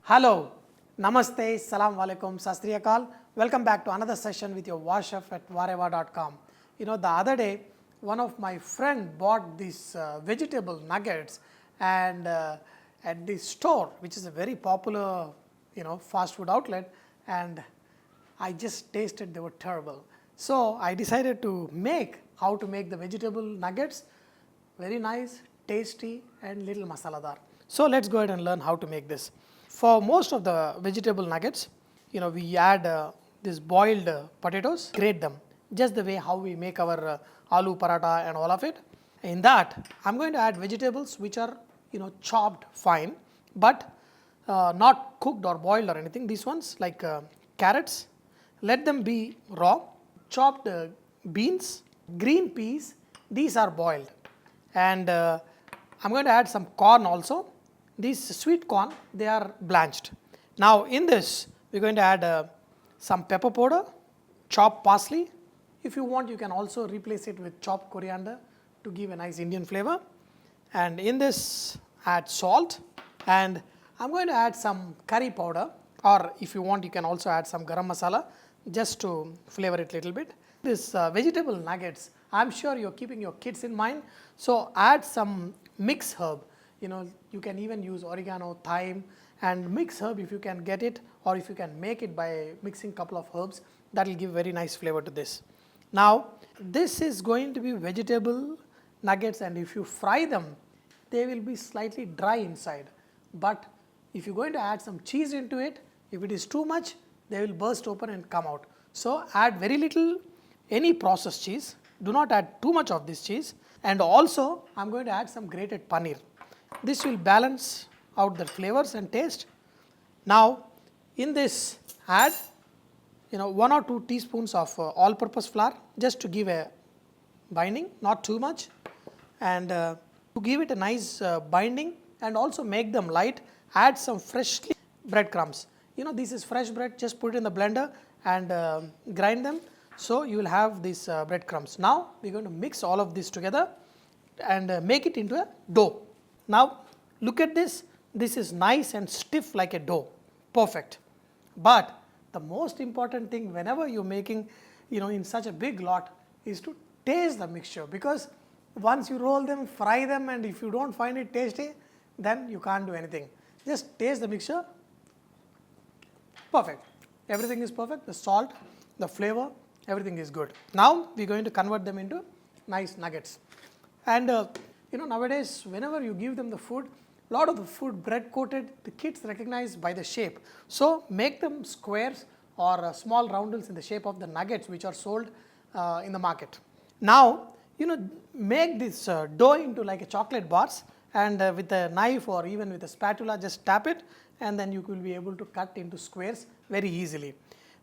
Hello, Namaste, Salam Alaikum, Sastriyakal. Welcome back to another session with your Vahchef at vareva.com. You know, the other day, one of my friend bought these vegetable nuggets and at the store, which is a very popular, fast food outlet, and I just tasted they were terrible. So I decided to make how to make the vegetable nuggets very nice, tasty and little masaladar. So let's go ahead and learn how to make this. For most of the vegetable nuggets, we add this boiled potatoes, grate them just the way how we make our aloo paratha and all of it. In that, I'm going to add vegetables which are chopped fine, but not cooked or boiled or anything. These ones like carrots, let them be raw. Chopped beans, green peas, these are boiled. And I'm going to add some corn also. These sweet corn, they are blanched. Now in this, we're going to add some pepper powder, chopped parsley. If you want, you can also replace it with chopped coriander to give a nice Indian flavor. And in this, add salt. And I'm going to add some curry powder, or if you want, you can also add some garam masala just to flavor it a little bit. This vegetable nuggets, I'm sure you're keeping your kids in mind. So add some mixed herb. You can even use oregano, thyme, and mixed herb if you can get it, or if you can make it by mixing couple of herbs, that will give very nice flavor to this. Now this is going to be vegetable nuggets, and if you fry them, they will be slightly dry inside. But if you're going to add some cheese into it, if it is too much, they will burst open and come out. So add very little any processed cheese. Do not add too much of this cheese. And also I'm going to add some grated paneer. This will balance out the flavors and taste. Now in this, add 1 or 2 teaspoons of all-purpose flour just to give a binding, not too much, and to give it a nice binding and also make them light, add some freshly breadcrumbs. This is fresh bread, just put it in the blender and grind them. So you will have these breadcrumbs. Now we are going to mix all of this together and make it into a dough. Now look at this. This is nice and stiff like a dough. Perfect. But the most important thing whenever you're making, in such a big lot is to taste the mixture, because once you roll them, fry them, and if you don't find it tasty, then you can't do anything. Just taste the mixture. Perfect. Everything is perfect. The salt, the flavor, everything is good. Now we're going to convert them into nice nuggets. And nowadays, whenever you give them the food, a lot of the food bread coated, the kids recognize by the shape. So make them squares or small roundels in the shape of the nuggets which are sold in the market. Now, make this dough into like a chocolate bars, and with a knife or even with a spatula, just tap it, and then you will be able to cut into squares very easily.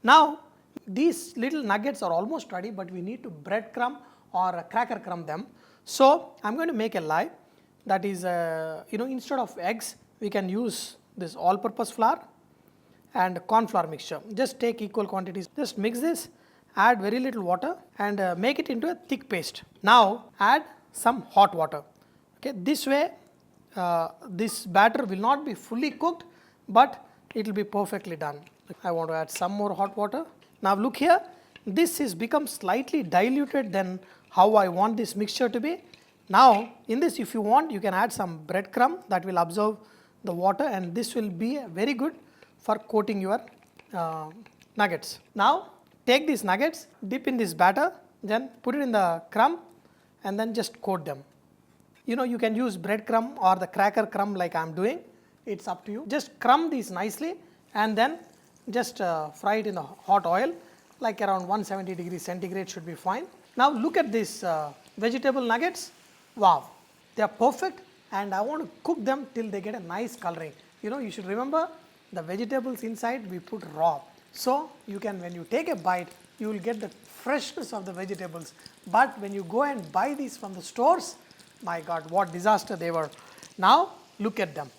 Now these little nuggets are almost ready, but we need to breadcrumb or cracker crumb them. So I'm going to make a lye, that is instead of eggs we can use this all-purpose flour and corn flour mixture. Just take equal quantities, just mix this, add very little water and make it into a thick paste. Now add some hot water. Okay, this way this batter will not be fully cooked, but it will be perfectly done. I want to add some more hot water. Now look here, this is become slightly diluted than how I want this mixture to be. Now in this, if you want, you can add some breadcrumb that will absorb the water, and this will be very good for coating your nuggets. Now take these nuggets, dip in this batter, then put it in the crumb and then just coat them. You can use breadcrumb or the cracker crumb like I am doing. It's up to you. Just crumb these nicely and then just fry it in the hot oil, like around 170 degrees centigrade should be fine. Now look at these vegetable nuggets. Wow, they are perfect, and I want to cook them till they get a nice coloring. You should remember the vegetables inside we put raw. So you can, when you take a bite, you will get the freshness of the vegetables. But when you go and buy these from the stores, my God, what disaster they were. Now look at them.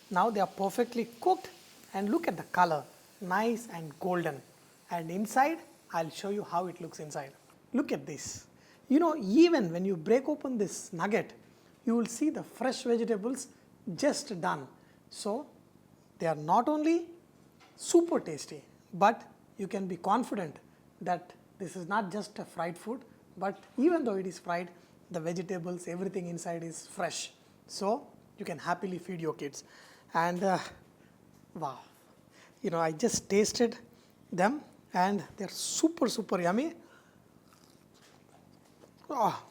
Now they are perfectly cooked, and look at the color, nice and golden. And inside, I'll show you how it looks inside. Look at this. Even when you break open this nugget, you will see the fresh vegetables just done. So they are not only super tasty, but you can be confident that this is not just a fried food, but even though it is fried, the vegetables, everything inside is fresh. So you can happily feed your kids. And wow, I just tasted them and they're super, super yummy. Oh.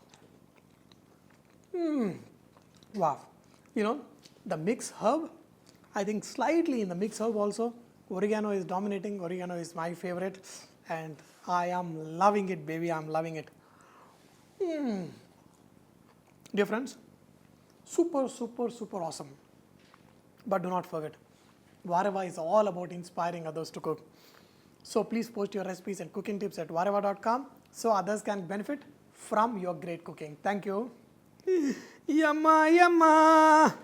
Wow. The mixed herb, I think slightly in the mixed herb also, oregano is dominating. Oregano is my favorite and I am loving it, baby. I'm loving it. Dear friends, super, super, super awesome. But do not forget, Vareva is all about inspiring others to cook. So please post your recipes and cooking tips at vareva.com so others can benefit from your great cooking. Thank you. Yumma, yumma.